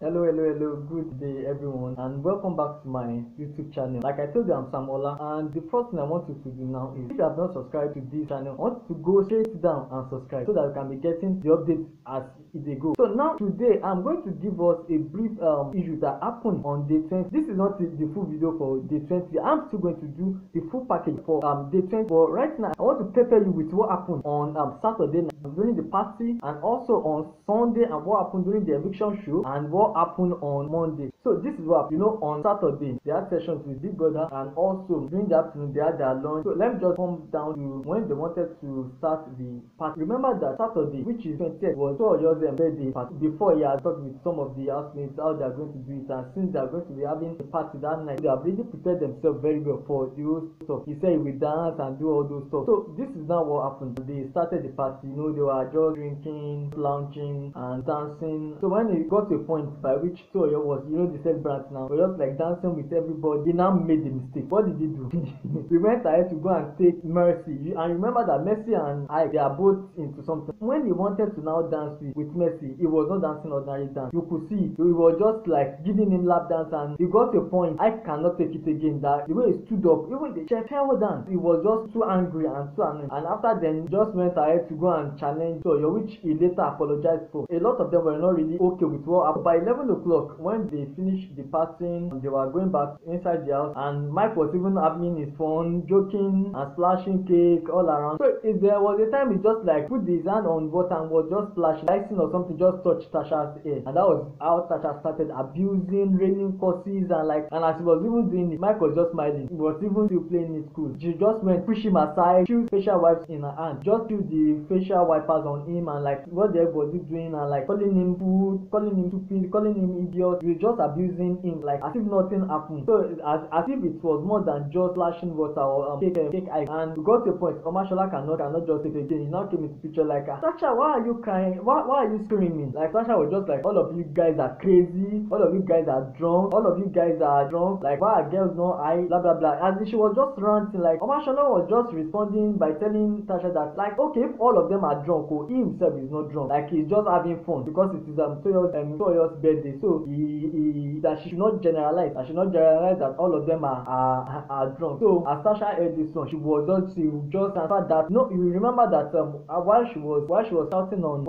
Hello, good day everyone, and welcome back to my YouTube channel. Like I told you, I'm Samola, and the first thing I want you to do now is, if you have not subscribed to this channel, I want you to go straight down and subscribe so that you can be getting the updates as they go. So now today, I'm going to give us a brief issue that happened on day 20. This is not the full video for day 20. I'm still going to do the full package for day 20. But right now, I want to prepare you with what happened on Saturday night during the party, and also on Sunday, and what happened during the eviction show, and what happened on Monday. So this is what happened. On Saturday they had sessions with Big Brother, and also during the afternoon they had their lunch. So let me just come down to when they wanted to start the party. Remember that Saturday, which is 20th, was Toyo's birthday party. Before, he had talked with some of the housemates how they are going to do it, and since they are going to be having a party that night, they have really prepared themselves very well for the whole stuff. He said he will dance and do all those stuff. So this is now what happened. They started the party. They were just drinking, lounging and dancing. So when it got to a point by which Toyo was, the celebrant now, was just like dancing with everybody, he now made a mistake. What did he do? He went ahead to go and take Mercy. And remember that Mercy and I, they are both into something. When he wanted to now dance with Mercy, he was not dancing ordinary dance. You could see he was just like giving him lap dance, and he got to a point, I cannot take it again, that the way he stood up, even the chef fell down. He was just too angry and too annoying. And after then, he just went ahead to go and challenge Toyo, which he later apologized for. A lot of them were not really okay with what happened. By 11 o'clock, when they finished the party, they were going back inside the house, and Mike was even having his fun, joking and splashing cake all around. So if there was a time he just like put his hand on water and was just splashing, icing or something just touched Tasha's hair, and that was how Tasha started abusing, raining curses, and as he was even doing it, Mike was just smiling. He was even still playing it cool. She just went push him aside, shoot facial wipes in her hand, just use the facial wipers on him, and like what the hell was he doing, and like calling him food, calling him stupid, calling him idiot. He was just abusing him like as if nothing happened. So as if it was more than just splashing water or cake ice. And we got to a point, Omashola cannot just take it again. He now came into picture like, Tasha, why are you crying? Why are you screaming? Like Tasha was just like, all of you guys are crazy, all of you guys are drunk, all of you guys are drunk, like why are girls not high, blah blah blah. As if she was just ranting. Like Omashola was just responding by telling Tasha that, like, okay, if all of them are drunk, he himself is not drunk, like he's just having fun because it is Toyo's birthday. So he that she should not generalize. I should not generalize that all of them are drunk. So as Tasha heard this one, she just answered that. No, you remember that while she was shouting on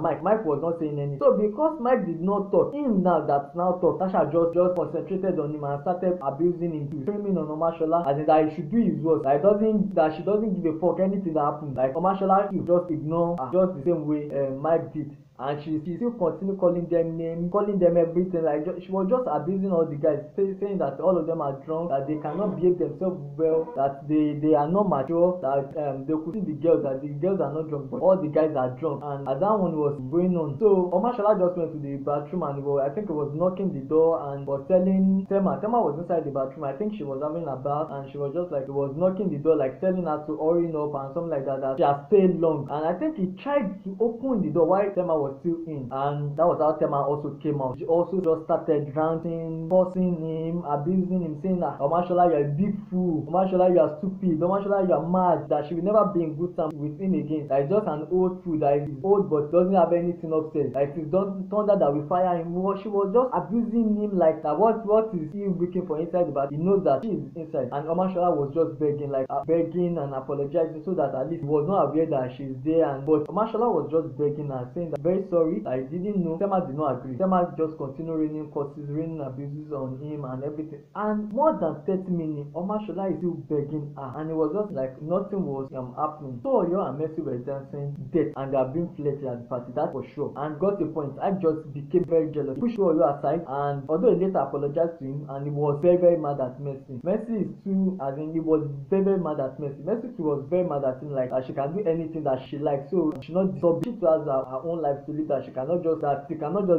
Mike was not saying anything. So because Mike did not talk, him now talk, Tasha just concentrated on him and started abusing him, screaming on Omashola, as in that he should do his worst. That she doesn't give a fuck anything that happens. Like Omashola, you just ignore her, just the same way Mike did. And she still continue calling them names, calling them everything. Like she was just abusing all the guys, saying that all of them are drunk, that they cannot behave themselves well, that they are not mature, that they could see the girls, that the girls are not drunk, but all the guys are drunk. And as that one was going on, so Omashola just went to the bathroom, and I think he was knocking the door and was telling Tema was inside the bathroom. I think she was having a bath, and she was just like, he was knocking the door, like telling her to hurry up and something like that she has stayed long. And I think he tried to open the door while Tema was still in, and that was how Tema also came out. She also just started ranting, forcing him, abusing him, saying that, Omashola, you're a big fool, Omashola, you are stupid, Omashola, you are mad, that she will never be in good terms with him again, that is just an old fool, that is old but doesn't have anything upstairs, like it's thunder that will fire him. She was just abusing him like that. What is he looking for inside the bath? He knows that she is inside. And Omashola was just begging and apologizing, so that at least he was not aware that she's there. But Omashola was just begging and saying that, very sorry, I didn't know. Tema did not agree. Tema just continued raining curses, raining abuses on him and everything. And more than 30 minutes, Omashola is still begging her, and it was just like nothing was happening. So Oyo and Mercy were dancing dead, and they are being flirted at the party, that's for sure. And got a point, I just became very jealous. He pushed Oyo aside, and although he later apologized to him, and he was very mad at Mercy. Mercy is too, as in he was very mad at Mercy. Mercy too was very mad at him, like she can do anything that she likes, so she not disturb. She too has her own life to live, that she cannot just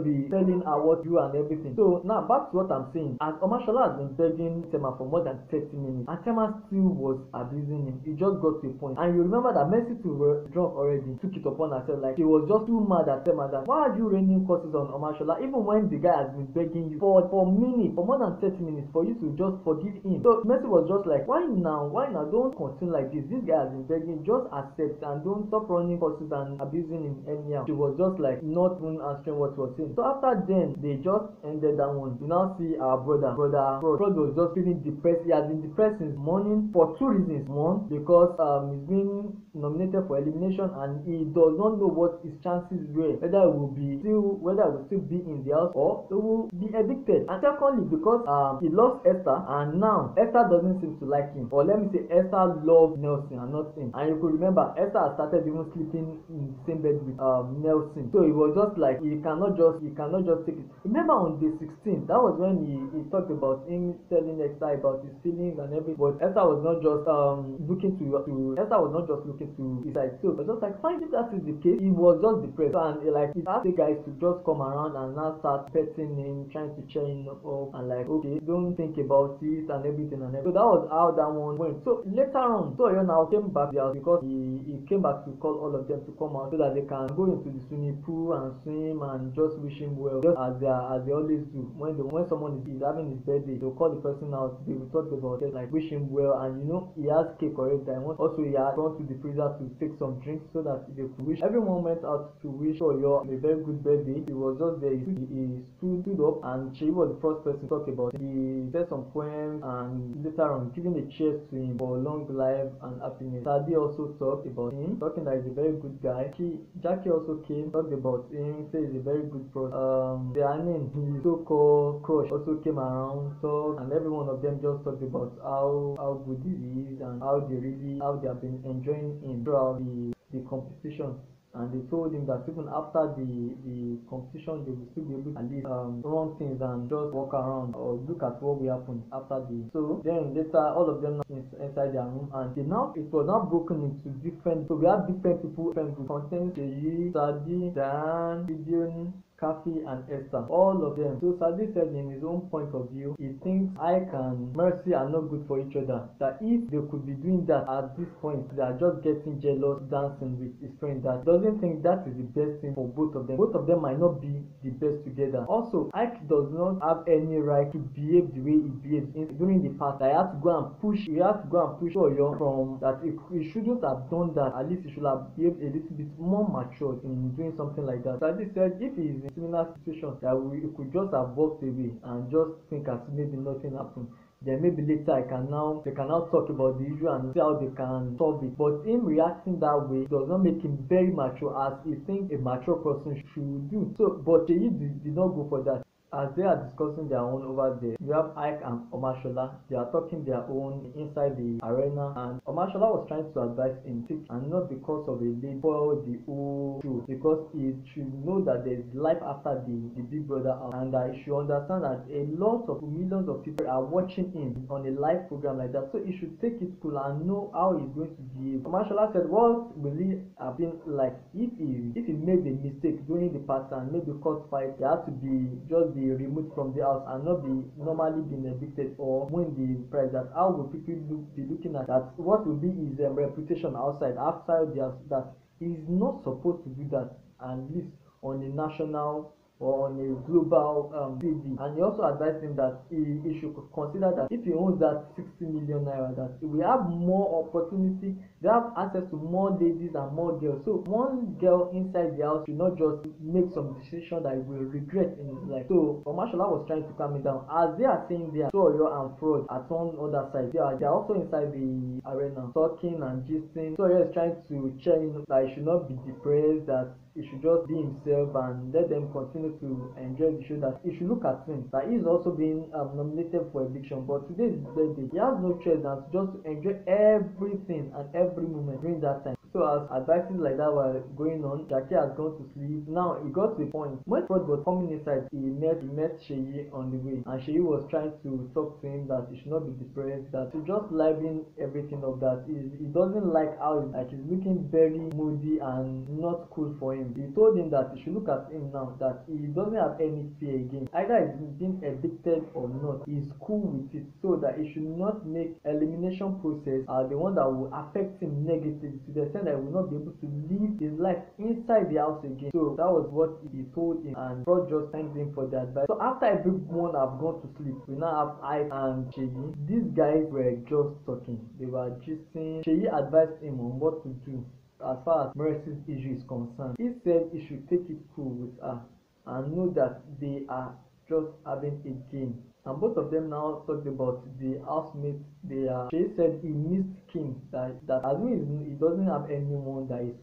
be telling her what to do and everything. So now back to what I'm saying. As Omashola has been begging Tema for more than 30 minutes, and Tema still was abusing him, it just got to a point. And you remember that Mercy too were drunk already, took it upon herself, like she was just too mad at Tema that, why are you raining curses on Omashola, even when the guy has been begging you for minutes, for more than 30 minutes, for you to just forgive him. So Mercy was just like, why now, don't continue like this guy has been begging, just accept and don't stop running curses and abusing him anyhow. She was just just like not even answering what he was saying. So after then, they just ended that one. You now see our brother Frodd was just feeling depressed. He has been depressed since morning for two reasons. One, because he's been nominated for elimination and he does not know what his chances were, whether he will still be in the house or he will be evicted. And secondly, because he lost Esther and now Esther doesn't seem to like him, or let me say Esther loves Nelson and not him. And you could remember Esther has started even sleeping in the same bed with Nelson. So it was just like he cannot just take it. Remember on day 16, that was when he talked about him telling Esther about his feelings and everything. But Esther was not just looking to his side. So it was just like, fine, if that is the case, he was just depressed. So, and like he asked the guys to just come around and now start petting him, trying to cheer him up and like, okay, don't think about it and everything and everything. So that was how that one went. So later on, Toyo now came back to the house because he came back to call all of them to come out so that they can go into the swimming pool and swim and just wish him well, just as they always do. When someone is having his birthday, they'll call the person out, they will talk about it, like wish him well. And you know, he has cake already. Also he had gone to the freezer to take some drinks so that they could wish. Everyone went out to wish Toyo a very good birthday. He was just there. He stood up and she was the first person to talk about it. He said some poems and later on giving a cheers to him for long life and happiness. Sadi also talked about him, talking that he's a very good guy. Jackie also came, talked about him, said he's a very good person. Diane, his so-called crush, also came around, talked, and every one of them just talked about how good he is and how they have been enjoying him throughout the competition. And they told him that even after the competition, they will still be able to at least run things and just walk around or look at what will happen after the. So then later, all of them inside their room, and it was now broken into different. So we have different people, different groups. Content, Seyi, Sadi, Dan, Gideon, Kathy and Esther, all of them. So Sadi said in his own point of view, he thinks Ike and Mercy are not good for each other. That if they could be doing that at this point, they are just getting jealous, dancing with his friend. That doesn't think that is the best thing for both of them. Both of them might not be the best together. Also, Ike does not have any right to behave the way he behaved during the past. He had to go and push Oyo from that. He shouldn't have done that. At least he should have behaved a little bit more mature in doing something like that. Sadi said if he is in similar situation, that we could just have walked away and just think as maybe nothing happened. Then maybe later they can now talk about the issue and see how they can solve it. But him reacting that way does not make him very mature as he thinks a mature person should do. So but he did not go for that. As they are discussing their own over there, you have Ike and Omashola. They are talking their own inside the arena, and Omashola was trying to advise him, and not because of a lady for the whole show, because he should know that there is life after the Big Brother house, and that he should understand that a lot of millions of people are watching him on a live program like that. So he should take it cool and know how he's going to behave. Omashola said, what will he have been like if he made a mistake during the past and maybe cause fight? He had to be removed from the house and not be normally being evicted or win the prize. That how will people be looking at that? What will be his reputation outside the house? That he's not supposed to do that, at least on a national or on a global TV. And he also advised him that he should consider that if he owns that 60 million naira, that we have more opportunity, they have access to more ladies and more girls. So one girl inside the house should not just make some decision that he will regret in his life. So Omashola was trying to calm it down. As they are saying there, Toyo and Frodd at one other side, they are also inside the arena talking and gisting. Toyo is trying to cheer him that he should not be depressed, that he should just be himself and let them continue to enjoy the show. That he should look at him, that he is also being nominated for eviction, but today is his birthday. He has no choice than just to enjoy everything and every moment during that time. So as advices like that were going on, Jackie has gone to sleep. Now he got to a point when Frodd was coming inside, he met Seyi on the way, and Seyi was trying to talk to him that he should not be depressed, that to just liven everything up, that he doesn't like how he's looking very moody and not cool for him. He told him that he should look at him now, that he doesn't have any fear again. Either he's being evicted or not, he's cool with it, so that he should not make elimination process the one that will affect him negatively to the extent that he will not be able to live his life inside the house again. So that was what he told him, and Frodd just thanked him for the advice. So after everyone have gone to sleep, we now have Ike and Seyi. These guys were just talking, they were gisting. Seyi advised him on what to do as far as Mercy's issue is concerned. He said he should take it cool with her and know that they are just having a game. And both of them now talked about the housemates they are. Shay said he missed Kim, that as he doesn't have anyone that is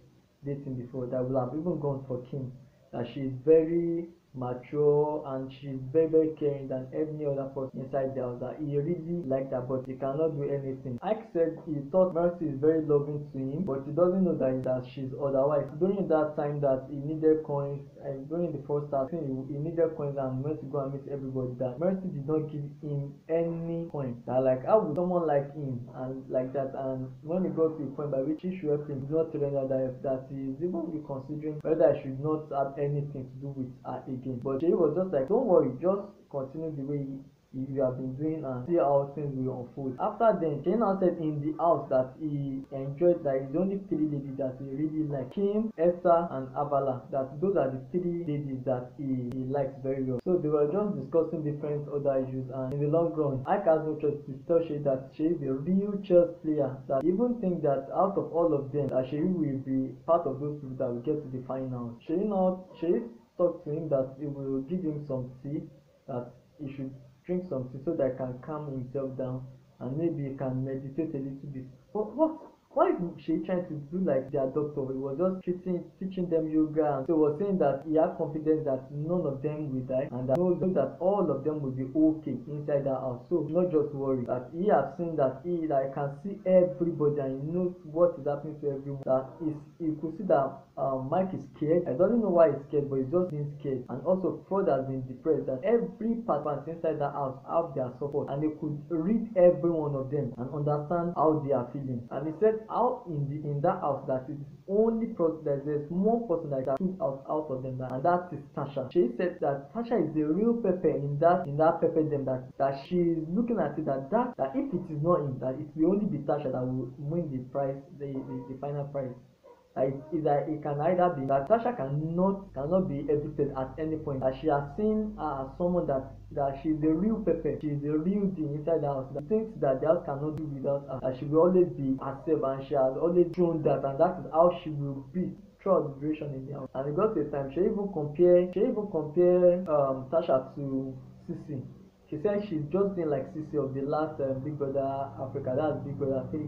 dating before that will have even gone for Kim, that she is very mature and she's very caring than any other person inside the house, that he really liked her but he cannot do anything. Ike said he thought Mercy is very loving to him but he doesn't know that she's otherwise. During that time that he needed coins and during the first start he needed coins and went to go and meet everybody, that Mercy did not give him any coin. That like how would someone like him and like that, and when he got to a point by which he should help him, he did not tell him that he is even reconsidering whether I should not have anything to do with her again. But Shay was just like, don't worry, just continue the way you have been doing and see how things will unfold. After then, Shay now said in the house that he enjoyed, that he's only 3 ladies that he really liked: Kim, Esther, and Avala. That those are the 3 ladies that he likes very well. So they were just discussing different other issues, and in the long run, Ike has no choice to tell Shay that Shay is a real chess player. That even think that out of all of them, that Shay will be part of those people that will get to the finals. Shay talked to him that he will give him some tea, that he should drink some tea so that he can calm himself down and maybe he can meditate a little bit. But why is she trying to do like their doctor? He was just teaching them yoga, and so he was saying that he had confidence that none of them will die and that knows that all of them will be okay inside that house. So not just worry, that he has seen that he can see everybody and he knows what is happening to everyone. That he could see that Mike is scared. I don't know why he's scared, but he's just being scared. And also Fred has been depressed, that every participant inside that house have their support and they could read every one of them and understand how they are feeling. And he said how in that house that it is only there's one person that stood out of them, and that is Tasha. She said that Tasha is the real Pepe in that Pepe them, that she is looking at it that if it is not him, that it will only be Tasha that will win the prize, the final prize. It can either be that Tasha cannot be evicted at any point, that she has seen her as someone that she is the real Pepe, she is the real thing inside the house, that things that the house cannot do without her, that she will always be herself, and she has always shown that, and that is how she will be throughout the duration in the house. And it got to a time she even compare Tasha to Sisi. She said she's just been like Sisi of the last Big Brother Africa, that's Big Brother 3,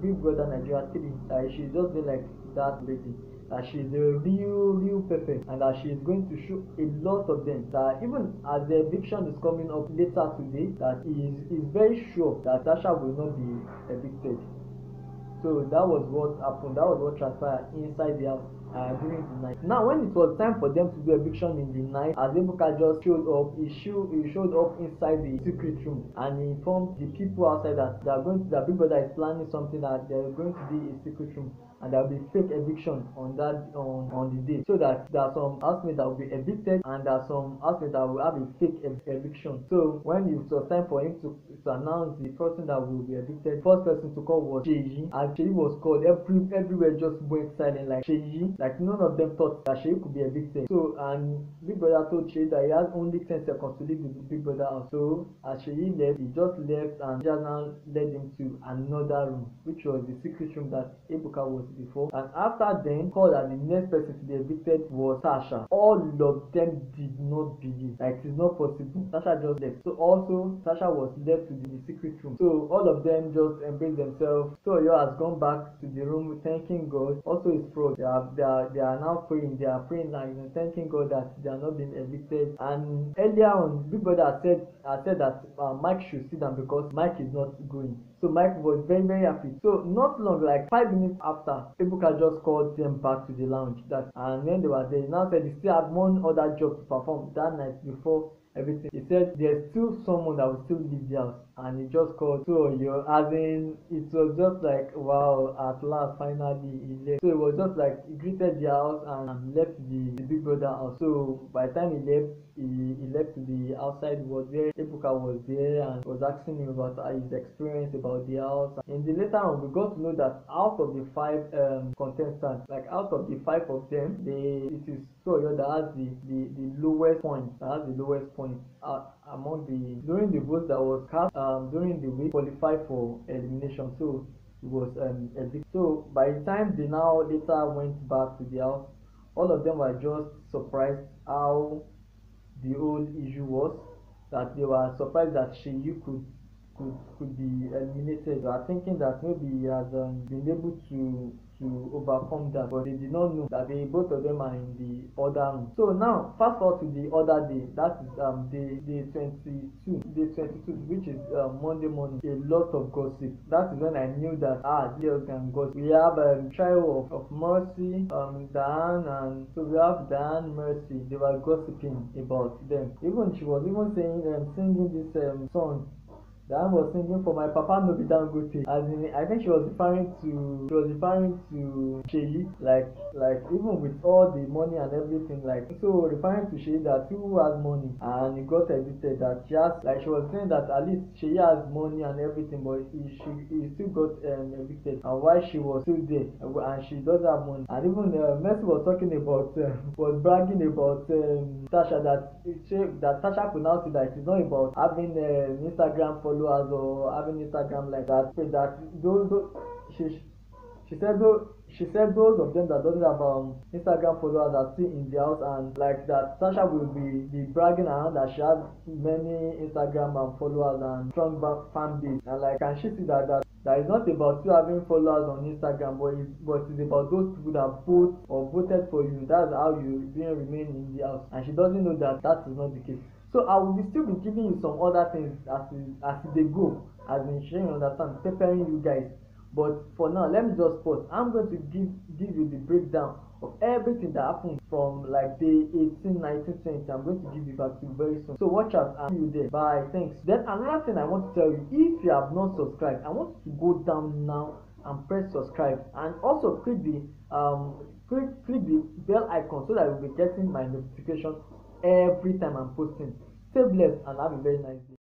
Big Brother Nigeria 3. She's just been like that lady, that she's the real Pepe, and that she is going to show a lot of them, that even as the eviction is coming up later today, that he is very sure that Tasha will not be evicted. So that was what happened, that was what transpired inside the house during the night. Now when it was time for them to do eviction in the night, as Ebuka just showed up, he showed up inside the secret room and he informed the people outside that Big Brother is planning something, that they're going to be a secret room and there will be fake eviction on the day, so that there are some housemates that will be evicted and there are some housemates that will have a fake eviction. So when it was time for him to announce the person that will be evicted, first person to call was Sheyi, and Sheyi was called. Everywhere just went silent, like Sheyi, like none of them thought that Sheyi could be evicted. So and Big Brother told Sheyi that he has only 10 seconds to leave the Big Brother house. So as Sheyi left, he just left and just now led him to another room, which was the secret room that Ebuka was before. And after then, called that the next person to be evicted was Tasha. All of them did not believe, like it is not possible. Tasha just left. So also Tasha was left to the secret room. So all of them just embraced themselves. So Oyo has gone back to the room thanking God. Also his fraud. They are now praying. They are praying like thanking God that they are not being evicted. And earlier on, Big Brother said that Mike should sit down because Mike is not going. So Mike was very, very happy. So not long, like 5 minutes after, Ebuka just called them back to the lounge. And when they were there, he now said he still had one other job to perform that night before everything. He said there's still someone that will still leave the house, and he just called. So it was just like, wow, at last finally he left. So it was just like he greeted the house and left the Big Brother house. So by the time he left, he left to the outside world where Ebuka was there and was asking him about his experience about the house. And later on, we got to know that out of the 5 contestants, like out of the 5 of them, it is Soyo that has the lowest point. Among during the votes that was cast during the week qualified for elimination. So was evicted. So by the time they now later went back to the house, all of them were just surprised how the whole issue was, that they were surprised that Sheyi could be eliminated. They are thinking that maybe he has been able to overcome that, but they did not know that both of them are in the other room. So now fast forward to the other day, that is day 22, which is Monday morning. A lot of gossip. That is when I knew that girls can gossip. We have trio of Mercy, Dan, and so we have Dan, Mercy. They were gossiping about them. Even she was even saying singing this song. Dan was singing for my papa no be Dangote. As in, I think she was referring to Sheyi, like even with all the money and everything, like so referring to Sheyi that who has money and he got evicted, that she has, like she was saying that at least Sheyi has money and everything, but he still got evicted, and why she was still there and she doesn't have money. And even Mercy was talking about was bragging about Tasha, that Tasha could now see that it's not about having Instagram followers or having Instagram like that. That those she said those of them that doesn't have Instagram followers are still in the house, and like that Tasha will be bragging around that she has many Instagram followers and strong fan base, and like can she see that it's not about you having followers on Instagram, but it's about those people that vote or voted for you. That's how you remain in the house, and she doesn't know that is not the case. So I will still be giving you some other things as they go, as in sharing, understand, preparing you guys. But for now, let me just pause. I'm going to give you the breakdown of everything that happened from like day 18, 19, 20. I'm going to give you back to you very soon. So watch out and see you there. Bye. Thanks. Then another thing I want to tell you, if you have not subscribed, I want you to go down now and press subscribe, and also click the bell icon so that you'll be getting my notification every time I'm posting. Stay blessed and have a very nice day.